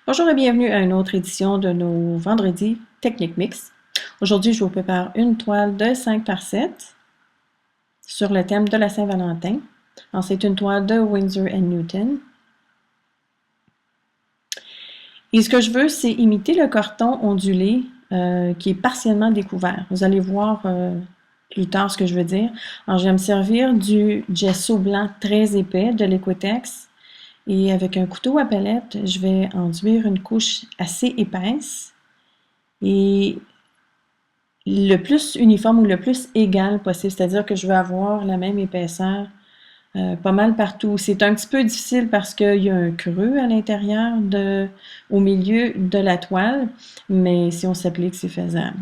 Bonjour et bienvenue à une autre édition de nos vendredis Technique Mix. Aujourd'hui, je vous prépare une toile de 5 par 7 sur le thème de la Saint-Valentin. C'est une toile de Winsor & Newton. Et ce que je veux, c'est imiter le carton ondulé qui est partiellement découvert. Vous allez voir plus tard ce que je veux dire. Alors, je vais me servir du gesso blanc très épais de l'Equitex. Et avec un couteau à palette, je vais enduire une couche assez épaisse et le plus uniforme ou le plus égal possible, c'est-à-dire que je vais avoir la même épaisseur pas mal partout. C'est un petit peu difficile parce qu'il y a un creux à l'intérieur, au milieu de la toile, mais si on s'applique, c'est faisable.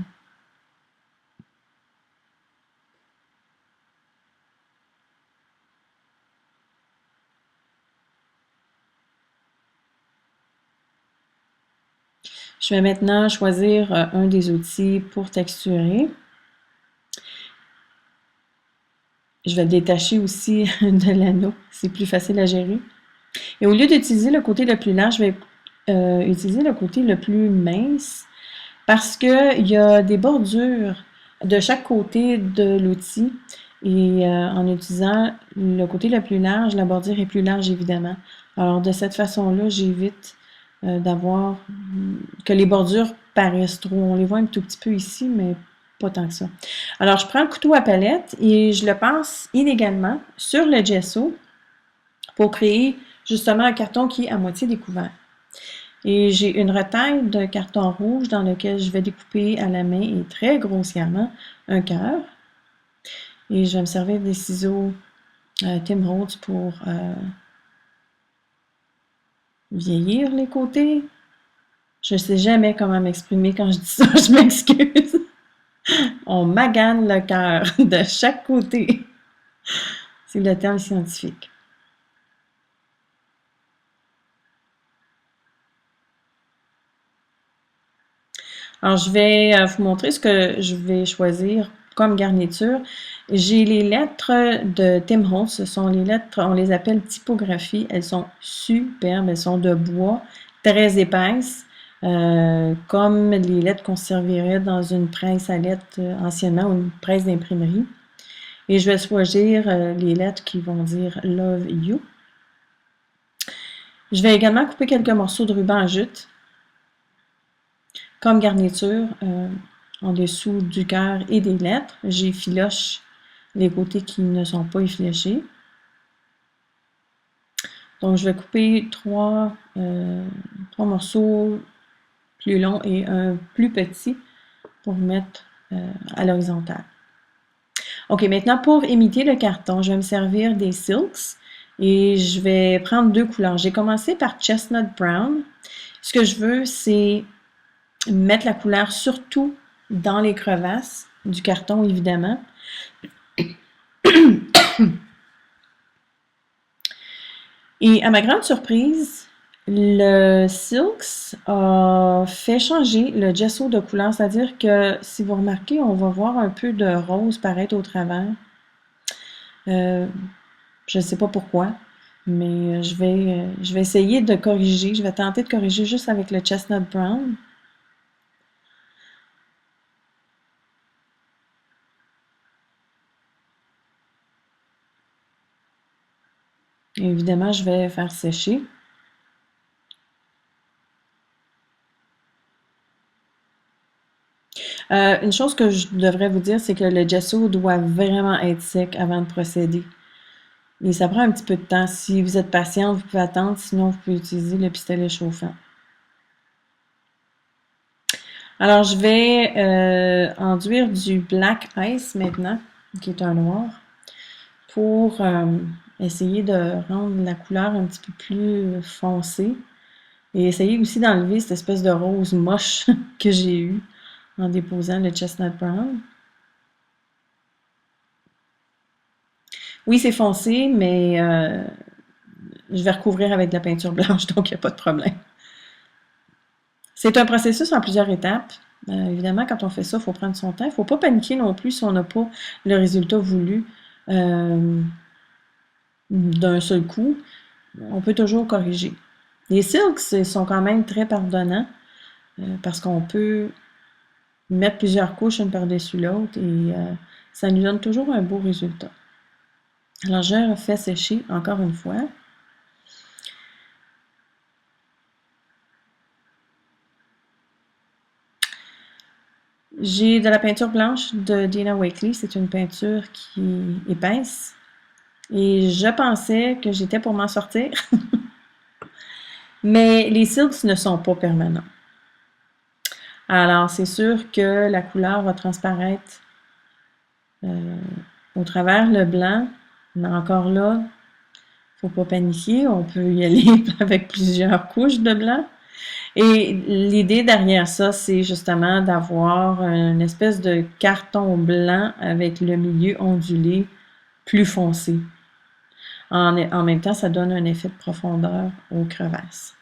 Je vais maintenant choisir un des outils pour texturer. Je vais détacher aussi de l'anneau, c'est plus facile à gérer. Et au lieu d'utiliser le côté le plus large, je vais utiliser le côté le plus mince parce qu'il y a des bordures de chaque côté de l'outil. Et en utilisant le côté le plus large, la bordure est plus large évidemment. Alors de cette façon-là, j'évite d'avoir que les bordures paraissent trop. On les voit un tout petit peu ici, mais pas tant que ça. Alors je prends le couteau à palette et je le passe inégalement sur le gesso pour créer justement un carton qui est à moitié découvert. Et j'ai une retaille de carton rouge dans lequel je vais découper à la main et très grossièrement un cœur. Et je vais me servir des ciseaux Tim Holtz pour vieillir les côtés. Je ne sais jamais comment m'exprimer quand je dis ça, je m'excuse. On magane le cœur de chaque côté. C'est le terme scientifique. Alors, je vais vous montrer ce que je vais choisir comme garniture. J'ai les lettres de Tim Holtz. Ce sont les lettres, on les appelle typographie. Elles sont superbes. Elles sont de bois, très épaisses, comme les lettres qu'on servirait dans une presse à lettres anciennement ou une presse d'imprimerie. Et je vais choisir les lettres qui vont dire Love You. Je vais également couper quelques morceaux de ruban en jute comme garniture en dessous du cœur et des lettres. J'effiloche les côtés qui ne sont pas effilochés. Donc, je vais couper trois morceaux plus longs et un plus petit pour mettre à l'horizontale. OK, maintenant, pour imiter le carton, je vais me servir des silks et je vais prendre deux couleurs. J'ai commencé par Chestnut Brown. Ce que je veux, c'est mettre la couleur surtout dans les crevasses du carton, évidemment. Et à ma grande surprise, le Silks a fait changer le gesso de couleur, c'est-à-dire que si vous remarquez, on va voir un peu de rose paraître au travers. Je ne sais pas pourquoi, mais je vais essayer de corriger. Je vais tenter de corriger juste avec le Chestnut Brown. Et évidemment, je vais faire sécher. Une chose que je devrais vous dire, c'est que le gesso doit vraiment être sec avant de procéder. Et ça prend un petit peu de temps. Si vous êtes patient, vous pouvez attendre, sinon vous pouvez utiliser le pistolet chauffant. Alors, je vais enduire du Black Ice maintenant, qui est un noir, pour essayer de rendre la couleur un petit peu plus foncée et essayer aussi d'enlever cette espèce de rose moche que j'ai eue en déposant le Chestnut Brown. Oui, c'est foncé, mais je vais recouvrir avec de la peinture blanche, donc il n'y a pas de problème. C'est un processus en plusieurs étapes. Évidemment, quand on fait ça, il faut prendre son temps. Il ne faut pas paniquer non plus si on n'a pas le résultat voulu d'un seul coup. On peut toujours corriger. Les silks ils sont quand même très pardonnants parce qu'on peut mettre plusieurs couches une par-dessus l'autre et ça nous donne toujours un beau résultat. Alors, je refais sécher encore une fois. J'ai de la peinture blanche de Dina Wakley. C'est une peinture qui est épaisse. Et je pensais que j'étais pour m'en sortir. Mais les silks ne sont pas permanents. Alors, c'est sûr que la couleur va transparaître au travers le blanc. Mais encore là, faut pas paniquer. On peut y aller avec plusieurs couches de blanc. Et l'idée derrière ça, c'est justement d'avoir une espèce de carton blanc avec le milieu ondulé plus foncé. En même temps, ça donne un effet de profondeur aux crevasses.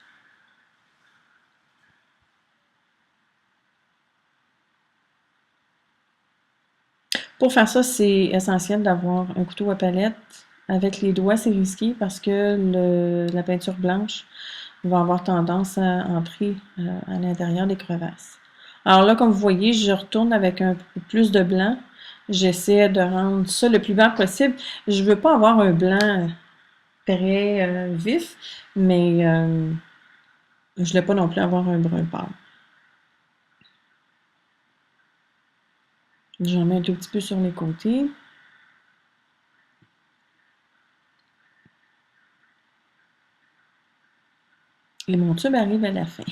Pour faire ça, c'est essentiel d'avoir un couteau à palette. Avec les doigts, c'est risqué parce que la peinture blanche va avoir tendance à entrer à l'intérieur des crevasses. Alors là, comme vous voyez, je retourne avec un peu plus de blanc. J'essaie de rendre ça le plus blanc possible. Je veux pas avoir un blanc très vif, mais je ne voulais pas non plus avoir un brun pâle. J'en mets un tout petit peu sur les côtés. Et mon tube arrive à la fin.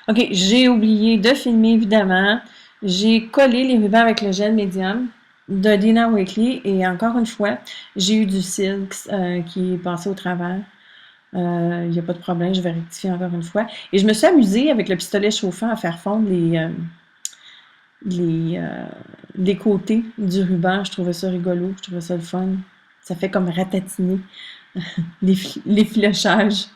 OK, j'ai oublié de filmer, évidemment. J'ai collé les rubans avec le gel médium de Dina Wakley et encore une fois, j'ai eu du silk qui est passé au travers. Il n'y a pas de problème, je vais rectifier encore une fois. Et je me suis amusée avec le pistolet chauffant à faire fondre les, euh, les côtés du ruban. Je trouvais ça rigolo, je trouvais ça le fun. Ça fait comme ratatiner les filochages.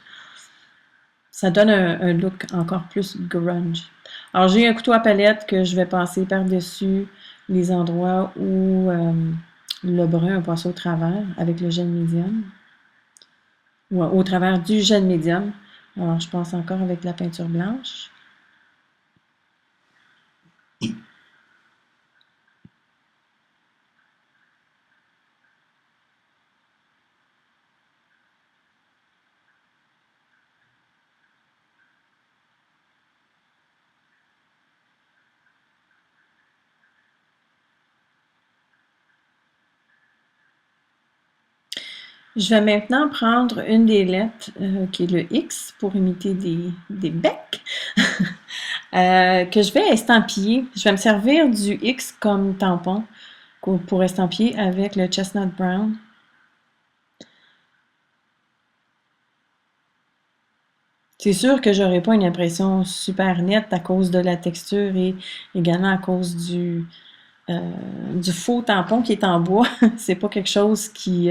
Ça donne un look encore plus grunge. Alors, j'ai un couteau à palette que je vais passer par-dessus les endroits où le brun a passé au travers avec le gel médium. Ou au travers du gel médium. Alors, je passe encore avec la peinture blanche. Je vais maintenant prendre une des lettres qui est le X pour imiter des becs que je vais estampiller. Je vais me servir du X comme tampon pour estampiller avec le Chestnut Brown. C'est sûr que j'aurai pas une impression super nette à cause de la texture et également à cause du faux tampon qui est en bois. C'est pas quelque chose qui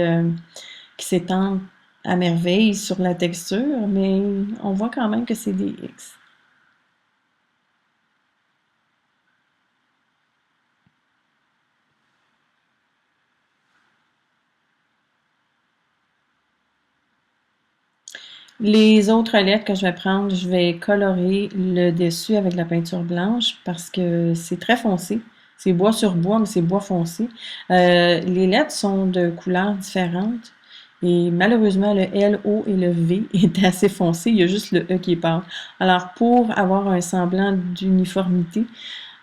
s'étend à merveille sur la texture, mais on voit quand même que c'est des X. Les autres lettres que je vais prendre, je vais colorer le dessus avec la peinture blanche parce que c'est très foncé. C'est bois sur bois, mais c'est bois foncé. Les lettres sont de couleurs différentes et malheureusement, le L, O et le V est assez foncé. Il y a juste le E qui est pâle. Alors, pour avoir un semblant d'uniformité,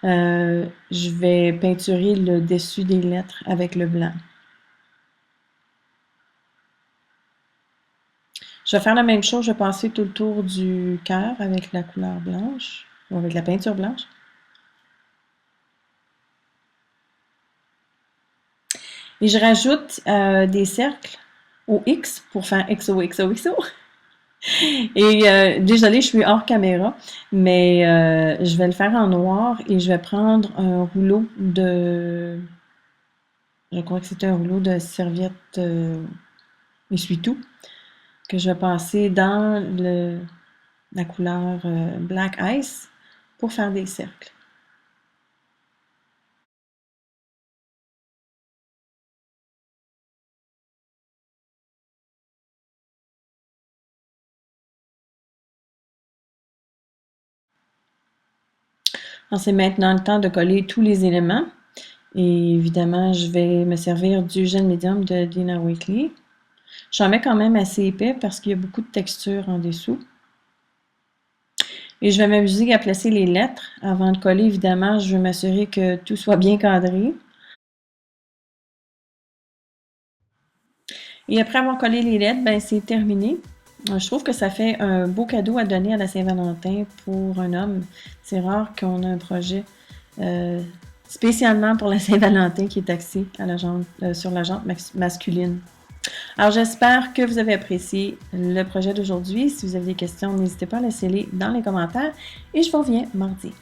je vais peinturer le dessus des lettres avec le blanc. Je vais faire la même chose, je vais passer tout le tour du cœur avec la couleur blanche, ou avec la peinture blanche. Et je rajoute des cercles au X pour faire XOXOXO. Et désolée, je suis hors caméra, mais je vais le faire en noir et je vais prendre un rouleau je crois que c'était un rouleau de serviette essuie-tout que je vais passer dans la couleur Black Ice pour faire des cercles. Alors, c'est maintenant le temps de coller tous les éléments. Et évidemment, je vais me servir du gel médium de Dina Wakley. J'en mets quand même assez épais parce qu'il y a beaucoup de texture en dessous. Et je vais m'amuser à placer les lettres. Avant de coller, évidemment, je veux m'assurer que tout soit bien cadré. Et après avoir collé les lettres, ben c'est terminé. Je trouve que ça fait un beau cadeau à donner à la Saint-Valentin pour un homme. C'est rare qu'on a un projet spécialement pour la Saint-Valentin qui est axé à la jante, sur la jante masculine. Alors j'espère que vous avez apprécié le projet d'aujourd'hui. Si vous avez des questions, n'hésitez pas à laisser-les dans les commentaires et je vous reviens mardi.